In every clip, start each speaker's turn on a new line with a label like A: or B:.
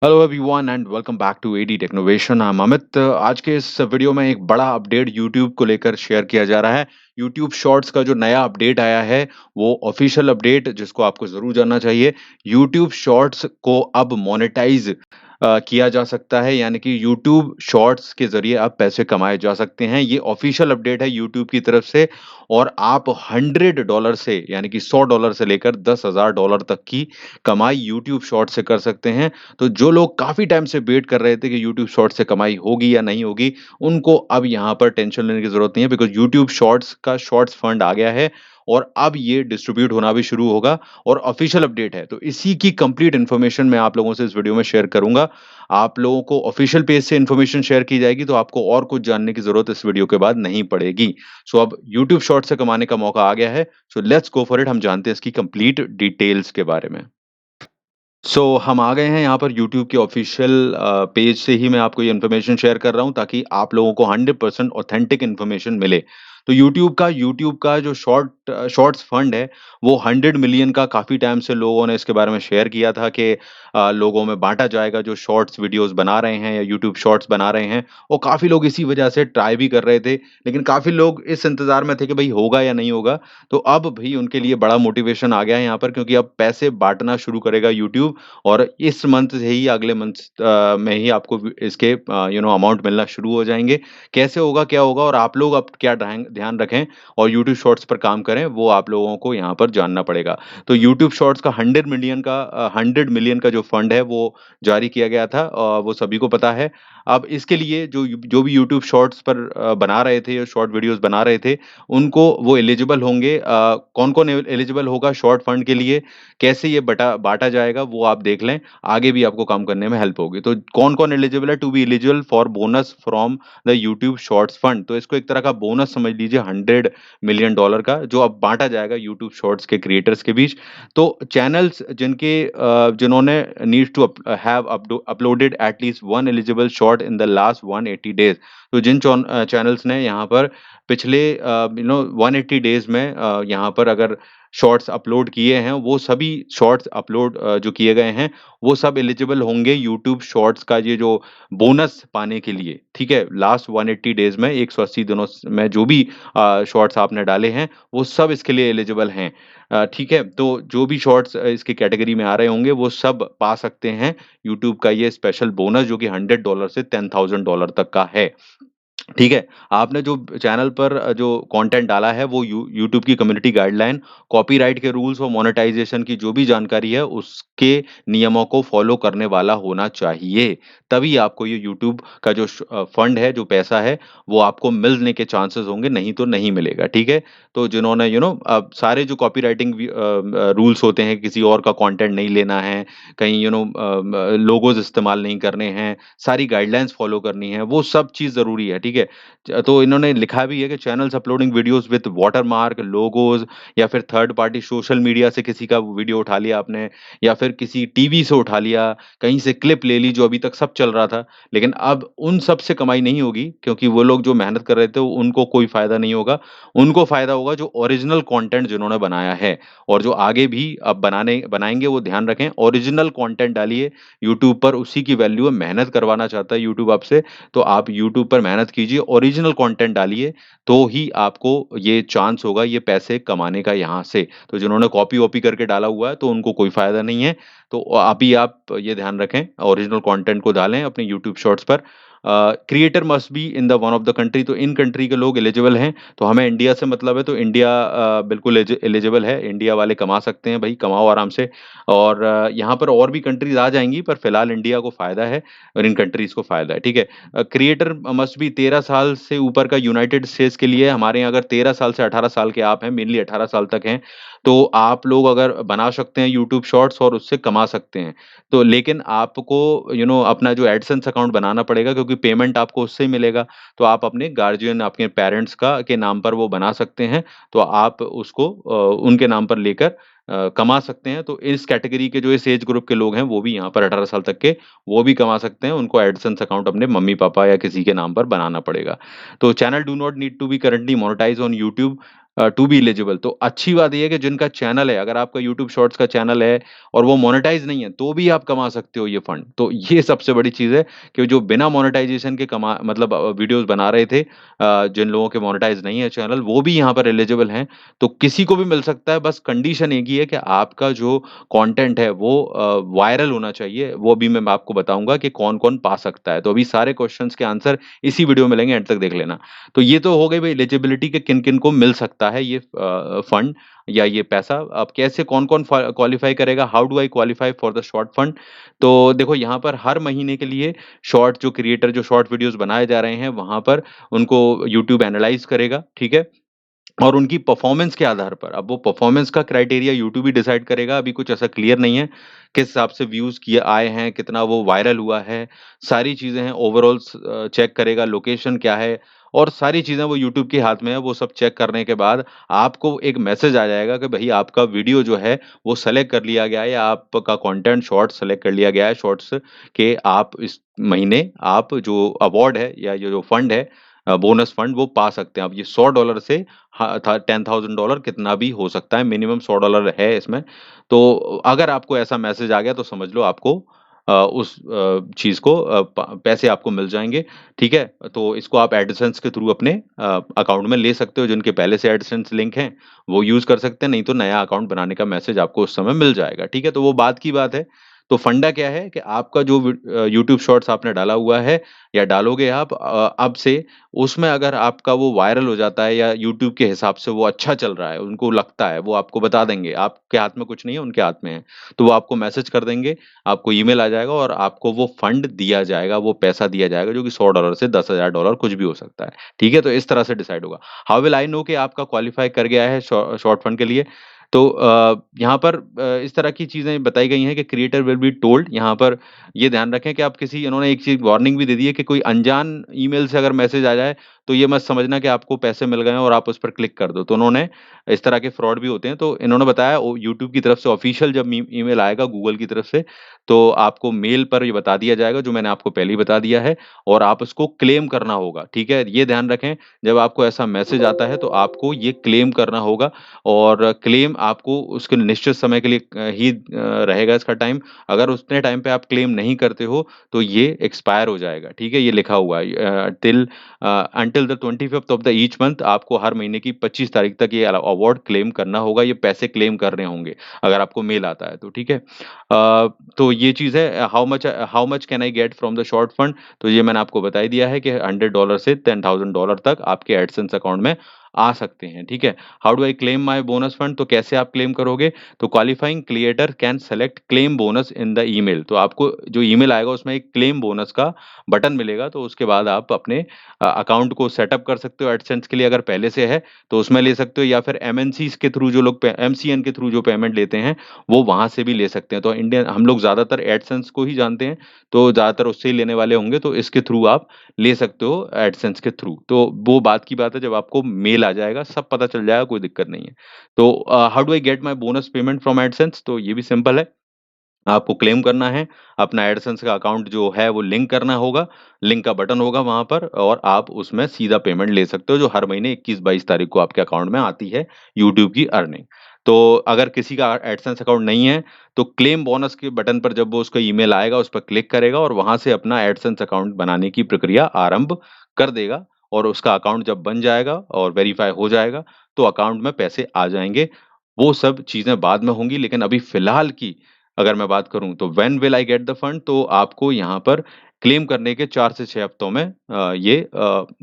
A: Hello everyone and welcome back to AD Technovation. I am Amit. आज के इस video में एक बड़ा अपडेट यूट्यूब को लेकर शेयर किया जा रहा है। यूट्यूब शॉर्ट्स का जो नया अपडेट आया है वो ऑफिशियल अपडेट जिसको आपको जरूर जानना चाहिए। यूट्यूब शॉर्ट्स को अब मोनेटाइज किया जा सकता है, यानी कि यूट्यूब शॉर्ट्स के जरिए अब पैसे कमाए जा सकते हैं। ये ऑफिशियल अपडेट है यूट्यूब की तरफ से। और आप $100 से यानी कि $100 से लेकर $10,000 तक की कमाई यूट्यूब शॉर्ट से कर सकते हैं। तो जो लोग काफ़ी टाइम से वेट कर रहे थे कि यूट्यूब शॉर्ट्स से कमाई होगी या नहीं होगी, उनको अब यहाँ पर टेंशन लेने की ज़रूरत नहीं है, बिकॉज़ यूट्यूब शॉर्ट्स का शॉर्ट्स फंड आ गया है और अब ये डिस्ट्रीब्यूट होना भी शुरू होगा और ऑफ़िशियल अपडेट है। तो इसी की कंप्लीट इन्फॉर्मेशन मैं आप लोगों से इस वीडियो में शेयर करूँगा। आप लोगों को ऑफ़िशियल पेज से इन्फॉर्मेशन शेयर की जाएगी, तो आपको और कुछ जानने की ज़रूरत इस वीडियो के बाद नहीं पड़ेगी। सो अब यूट्यूब शॉर्ट्स से कमाने का मौका आ गया है। So let's go for it. हम जानते हैं इसकी कंप्लीट डिटेल्स के बारे में। हम आ गए हैं यहाँ पर यूट्यूब के ऑफिशियल पेज से ही मैं आपको ये इन्फॉर्मेशन शेयर कर रहा हूँ ताकि आप लोगों को 100% ऑथेंटिक इन्फॉर्मेशन मिले। तो यूट्यूब का जो शॉर्ट्स फंड है वो 100 मिलियन का काफ़ी टाइम से लोगों ने इसके बारे में शेयर किया था कि लोगों में बाँटा जाएगा जो शॉर्ट्स वीडियोज़ बना रहे हैं या यूट्यूब शॉर्ट्स बना रहे हैं। और काफ़ी लोग इसी वजह से ट्राई भी कर रहे थे, लेकिन काफ़ी लोग इस इंतज़ार में थे कि भई होगा या नहीं होगा। तो अब भी उनके लिए बड़ा मोटिवेशन आ गया है यहाँ पर, क्योंकि अब पैसे बाँटना शुरू करेगा यूट्यूब। और इस मंथ से ही अगले मंथ में ही आपको इसके अमाउंट मिलना शुरू हो जाएँगे। कैसे होगा, क्या होगा और आप लोग अब क्या ध्यान ध्यान रखें और यूट्यूब शॉर्ट्स पर काम करें, वो आप लोगों को यहाँ पर जानना पड़ेगा। तो यूट्यूब शॉर्ट्स का 100 मिलियन का जो फंड है वो जारी किया गया था, वो सभी को पता है। अब इसके लिए जो भी यूट्यूब शॉर्ट्स पर बना रहे थे या शॉर्ट वीडियोज़ बना रहे थे, उनको वो एलिजिबल होंगे। कौन-कौन एलिजिबल होगा शॉर्ट फंड के लिए, कैसे ये बटा बाँटा जाएगा वो आप देख लें, आगे भी आपको काम करने में हेल्प होगी। तो कौन-कौन एलिजिबल है to be eligible for bonus from the YouTube shorts fund, तो इसको एक तरह का बोनस समझ लीजिए $100 मिलियन का, जो अब बाँटा जाएगा यूट्यूब शॉर्ट्स के क्रिएटर्स के बीच। तो चैनल्स जिन्होंने needs to have uploaded at least one eligible short in the last 180 days. तो चैनल्स ने यहाँ पर पिछले 180 डेज़ में यहाँ पर अगर शॉर्ट्स अपलोड किए हैं, वो सभी शॉर्ट्स जो किए गए हैं, वो सब एलिजिबल होंगे यूट्यूब शॉर्ट्स का ये जो बोनस पाने के लिए, ठीक है? लास्ट 180 डेज़ में 180 दिनों में जो भी शॉर्ट्स आपने डाले हैं, वो सब इसके लिए एलिजिबल हैं। ठीक है? तो जो भी शॉर्ट्स इसकी कैटेगरी में आ रहे होंगे, वो सब पा सकते हैं यूट्यूब का ये स्पेशल बोनस, जो कि $100 से $10,000 तक का है। ठीक है? आपने जो चैनल पर जो कंटेंट डाला है वो यूट्यूब की कम्युनिटी गाइडलाइन, कॉपीराइट के रूल्स और मोनेटाइज़ेशन की जो भी जानकारी है उसके नियमों को फ़ॉलो करने वाला होना चाहिए। तभी आपको ये यूट्यूब का जो फंड है, जो पैसा है, वो आपको मिलने के चांसेस होंगे, नहीं तो नहीं मिलेगा, ठीक है? तो जिन्होंने अब सारे जो कॉपीराइटिंग रूल्स होते हैं, किसी और का कंटेंट नहीं लेना है, कहीं लोगोज़ इस्तेमाल नहीं करने हैं, सारी गाइडलाइंस फ़ॉलो करनी है, वो सब चीज़ ज़रूरी है, ठीक है? तो इन्होंने लिखा भी है कि channels uploading videos with watermark, logos या फिर थर्ड पार्टी सोशल मीडिया से किसी का वीडियो उठा लिया आपने या फिर किसी टीवी से उठा लिया, कहीं से क्लिप ले ली जो अभी तक सब चल रहा था। लेकिन अब उन सब से कमाई नहीं होगी, क्योंकि वो लोग जो मेहनत कर रहे थे उनको कोई फ़ायदा नहीं होगा। उनको फ़ायदा होगा जो ओरिजिनल कंटेंट जिन्होंने बनाया है और जो आगे भी अब बनाएँगे, वो ध्यान रखें ओरिजिनल कंटेंट डालिए यूट्यूब पर, उसी की वैल्यू है। मेहनत करवाना चाहता है यूट्यूब आपसे, तो आप यूट्यूब पर मेहनत कीजिए, ओरिजिनल कंटेंट डालिए, तो ही आपको ये चांस होगा ये पैसे कमाने का यहाँ से। तो जिन्होंने कॉपी-वॉपी करके डाला हुआ है, तो उनको कोई फ़ायदा नहीं है। तो अभी आप ये ध्यान रखें, ओरिजिनल कंटेंट को डालें अपने यूट्यूब शॉर्ट्स पर। Creator must be in the one of the country, तो इन कंट्री के लोग एलिजिबल हैं। तो हमें इंडिया से मतलब है, तो इंडिया बिल्कुल एलिजिबल है। इंडिया वाले कमा सकते हैं, भई कमाओ आराम से। और यहाँ पर और भी कंट्रीज़ आ जाएँगी, पर फिलहाल इंडिया को फ़ायदा है और इन कंट्रीज़ को फ़ायदा है, ठीक है? क्रिएटर मस्ट बी 13 साल से ऊपर का यूनाइटेड स्टेट्स के लिए हमारे यहाँ अगर 13 साल से 18 साल के आप हैं, मेनली 18 साल तक हैं, तो आप लोग अगर बना सकते हैं यूट्यूब शॉर्ट्स और उससे कमा सकते हैं। तो लेकिन आपको अपना जो एडसेंस अकाउंट बनाना पड़ेगा, क्योंकि पेमेंट आपको उससे ही मिलेगा। तो आप अपने गार्डियन, आपके पेरेंट्स का के नाम पर वो बना सकते हैं, तो आप उसको उनके नाम पर लेकर कमा सकते हैं। तो इस कैटेगरी के जो इस एज ग्रुप के लोग हैं, वो भी यहाँ पर 18 साल तक के, वो भी कमा सकते हैं। उनको एडसेंस अकाउंट अपने मम्मी-पापा या किसी के नाम पर बनाना पड़ेगा। तो channel do not need to be currently monetize on YouTube. To be eligible. तो अच्छी बात ये है कि जिनका चैनल है, अगर आपका यूट्यूब शॉर्ट्स का चैनल है और वो मोनेटाइज़ नहीं है, तो भी आप कमा सकते हो ये फंड। तो ये सबसे बड़ी चीज़ है कि जो बिना मोनेटाइज़ेशन के मतलब वीडियोज़ बना रहे थे, जिन लोगों के मोनेटाइज़ नहीं है चैनल, वो भी यहाँ पर एलिजिबल हैं। तो किसी को भी मिल सकता है, बस कंडीशन एक ही है कि आपका जो कंटेंट है वो वायरल होना चाहिए। वो अभी मैं आपको बताऊँगा कि कौन-कौन पा सकता है। तो अभी सारे क्वेश्चन्स के आंसर इसी वीडियो में लेंगे, एंड तक देख लेना। तो ये तो हो गई भई एलिजिबिलिटी के किन-किन को मिल सकता है ये फंड या ये पैसा। अब कैसे कौन-कौन क्वालीफाई करेगा, how do I qualify for the short fund? तो देखो यहाँ पर हर महीने के लिए शॉर्ट जो क्रिएटर जो शॉर्ट वीडियोज़ बनाए जा रहे हैं, वहाँ पर उनको यूट्यूब एनालाइज़ करेगा, ठीक है? और उनकी परफ़ॉर्मेंस के आधार पर, अब वो परफ़ॉर्मेंस का क्राइटेरिया यूट्यूब ही डिसाइड करेगा, अभी कुछ ऐसा क्लियर नहीं है, किस हिसाब से व्यूज़ किए आए हैं, कितना वो वायरल हुआ है, सारी चीज़ें हैं ओवरऑल चेक करेगा, लोकेशन क्या है और सारी चीज़ें वो यूट्यूब के हाथ में है, वो सब चेक करने के बाद आपको एक मैसेज आ जाएगा कि भई आपका वीडियो जो है, वो सेलेक्ट कर लिया गया है या आपका कंटेंट शॉर्ट सेलेक्ट कर लिया गया है शॉर्ट्स के आप इस महीने आप जो अवार्ड है या ये जो फंड है बोनस फंड वो पा सकते हैं। अब ये $100 से हाँ, था $10,000 कितना भी हो सकता है, मिनिमम $100 है इसमें। तो अगर आपको ऐसा मैसेज आ गया तो समझ लो आपको उस चीज़ को प पैसे आपको मिल जाएँगे, ठीक है? तो इसको आप एडसेंस के थ्रू अपने अकाउंट में ले सकते हो, जिनके पहले से एडसेंस लिंक हैं, वो यूज़ कर सकते हैं, नहीं तो नया अकाउंट बनाने का मैसेज आपको उस समय मिल जाएगा, ठीक है? तो वो बात की बात है। तो फंडा क्या है कि आपका जो यूट्यूब शॉर्ट्स आपने डाला हुआ है या डालोगे आप अब से उसमें अगर आपका वो वायरल हो जाता है या यूट्यूब के हिसाब से वो अच्छा चल रहा है, उनको लगता है, वो आपको बता देंगे। आपके हाथ में कुछ नहीं है, उनके हाथ में है। तो वो आपको मैसेज कर देंगे, आपको ईमेल आ जाएगा और आपको वो फंड दिया जाएगा, वो पैसा दिया जाएगा जो कि $100 से $10,000 कुछ भी हो सकता है। ठीक है? तो इस तरह से डिसाइड होगा। हाउ विल आई नो कि आपका क्वालीफाई कर गया है शॉर्ट फंड के लिए? तो यहाँ पर इस तरह की चीज़ें बताई गई हैं कि क्रिएटर विल बी टोल्ड, यहाँ पर ये ध्यान रखें कि आप किसी इन्होंने एक चीज़ वार्निंग भी दे दी है कि कोई अनजान ईमेल से अगर मैसेज आ जाए, तो ये मत समझना कि आपको पैसे मिल गए हैं और आप उस पर क्लिक कर दो। तो उन्होंने इस तरह के फ्रॉड भी होते हैं, तो इन्होंने बताया ओ यूट्यूब की तरफ से ऑफ़िशियल जब ईमेल आएगा गूगल की तरफ से, तो आपको मेल पर ये बता दिया जाएगा, जो मैंने आपको पहले ही बता दिया है और आप उसको क्लेम करना होगा, ठीक है? ये ध्यान रखें, जब आपको ऐसा मैसेज आता है, तो आपको ये क्लेम करना होगा और क्लेम आपको उसके निश्चित समय के लिए ही रहेगा इसका टाइम। अगर उतने टाइम पे आप क्लेम नहीं करते हो, तो ये एक्सपायर हो जाएगा, ठीक है? ये लिखा हुआ है until the 25th of the each month आपको हर महीने की 25 तारीख तक ये अवार्ड क्लेम करना होगा, ये पैसे क्लेम करने होंगे, अगर आपको मेल आता है तो, ठीक है? तो ये चीज़ है how much can I get from the short fund? तो ये मैंने आपको बता ही दिया है कि $100 से $10,000 तक आपके एडसेंस अकाउंट में आ सकते हैं, ठीक है? How do I claim my bonus fund? तो कैसे आप क्लेम करोगे? तो qualifying creator can select claim bonus in the email. तो आपको जो ईमेल आएगा उसमें एक क्लेम बोनस का बटन मिलेगा, तो उसके बाद आप अपने अकाउंट को सेटअप कर सकते हो एडसेंस के लिए अगर पहले से है, तो उसमें ले सकते हो या फिर एमएनसीज़ के थ्रू जो लोग पे एमसीएन के थ्रू जो पेमेंट लेते हैं, वो वहाँ से भी ले सकते हैं। तो इंडियन हम लोग ज़्यादातर एडसेंस को ही जानते हैं, तो ज़्यादातर उससे ही लेने वाले होंगे, तो इसके थ्रू आप ले सकते हो एडसेंस के थ्रू। तो वो बात की बात है जब आपको मेल आ जाएगा, सब पता चल जाएगा, कोई दिक्कत नहीं है। तो how do I get my bonus payment from AdSense? तो ये भी सिंपल है। आपको क्लेम करना है, अपना एडसेंस का अकाउंट जो है वो लिंक करना होगा, लिंक का बटन होगा वहाँ पर और आप उसमें सीधा पेमेंट ले सकते हो जो हर महीने 21-22 तारीख को आपके अकाउंट में आती है यूट्यूब की अर्निंग। तो अगर किसी का एडसेंस अकाउंट नहीं है, तो क्लेम बोनस के बटन पर जब वो उसका ईमेल आएगा, उस पर क्लिक करेगा और वहाँ से अपना एडसेंस अकाउंट बनाने की प्रक्रिया आरंभ कर देगा और उसका अकाउंट जब बन जाएगा और वेरीफ़ाई हो जाएगा, तो अकाउंट में पैसे आ जाएँगे। वो सब चीज़ें बाद में होंगी लेकिन अभी फ़िलहाल की अगर मैं बात करूँ तो when will I get the fund? तो आपको यहाँ पर क्लेम करने के 4 से 6 हफ्तों में ये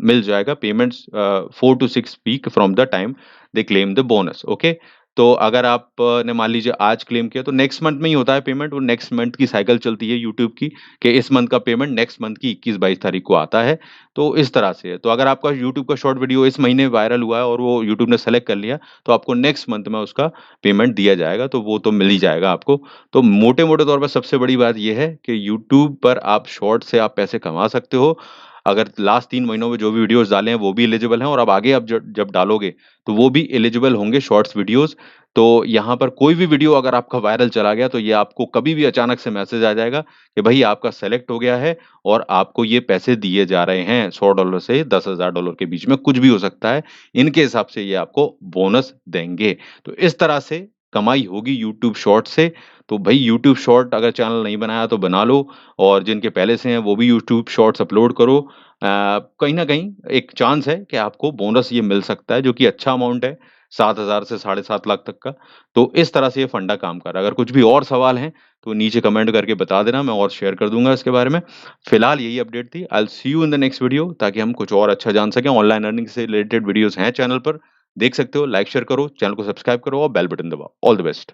A: मिल जाएगा payments 4 to 6 week from the time they claim the bonus, okay? तो अगर आप ने मान लीजिए आज क्लेम किया तो नेक्स्ट मंथ में ही होता है पेमेंट, वो नेक्स्ट मंथ की साइकिल चलती है यूट्यूब की कि इस मंथ का पेमेंट नेक्स्ट मंथ की 21-22 तारीख को आता है, तो इस तरह से है। तो अगर आपका यूट्यूब का शॉर्ट वीडियो इस महीने वायरल हुआ है और वो यूट्यूब ने सेलेक्ट कर लिया, तो आपको नेक्स्ट मंथ में उसका पेमेंट दिया जाएगा, तो वो तो मिल ही जाएगा आपको। तो मोटे-मोटे तौर पर सबसे बड़ी बात ये है कि यूट्यूब पर आप शॉर्ट से आप पैसे कमा सकते हो। अगर लास्ट 3 महीनों में जो भी वीडियोज़ डाले हैं वो भी एलिजिबल हैं और अब आगे आप जब डालोगे तो वो भी एलिजिबल होंगे शॉर्ट्स वीडियोज़। तो यहाँ पर कोई भी वीडियो अगर आपका वायरल चला गया तो ये आपको कभी भी अचानक से मैसेज आ जाएगा कि भई आपका सेलेक्ट हो गया है और आपको ये पैसे दिए जा रहे हैं $100 से $10,000 के बीच में कुछ भी हो सकता है। इनके हिसाब से ये आपको बोनस देंगे। तो इस तरह से कमाई होगी यूट्यूब शॉर्ट्स से। तो भई यूट्यूब शॉर्ट अगर चैनल नहीं बनाया तो बना लो और जिनके पहले से हैं वो भी यूट्यूब शॉर्ट्स अपलोड करो। कहीं न कहीं एक चांस है कि आपको बोनस ये मिल सकता है जो कि अच्छा अमाउंट है, 7,000 से साढ़े 7 लाख तक का। तो इस तरह से ये फंडा काम कर रहा है। अगर कुछ भी और सवाल हैं तो नीचे कमेंट करके बता देना, मैं और शेयर कर दूँगा इसके बारे में। फिलहाल यही अपडेट थी। I will see you in the next video ताकि हम कुछ और अच्छा जान सकें। ऑनलाइन अर्निंग से रिलेटेड वीडियोज़ हैं चैनल पर, देख सकते हो। लाइक शेयर करो, चैनल को सब्सक्राइब करो और बेल बटन दबाओ। All the best.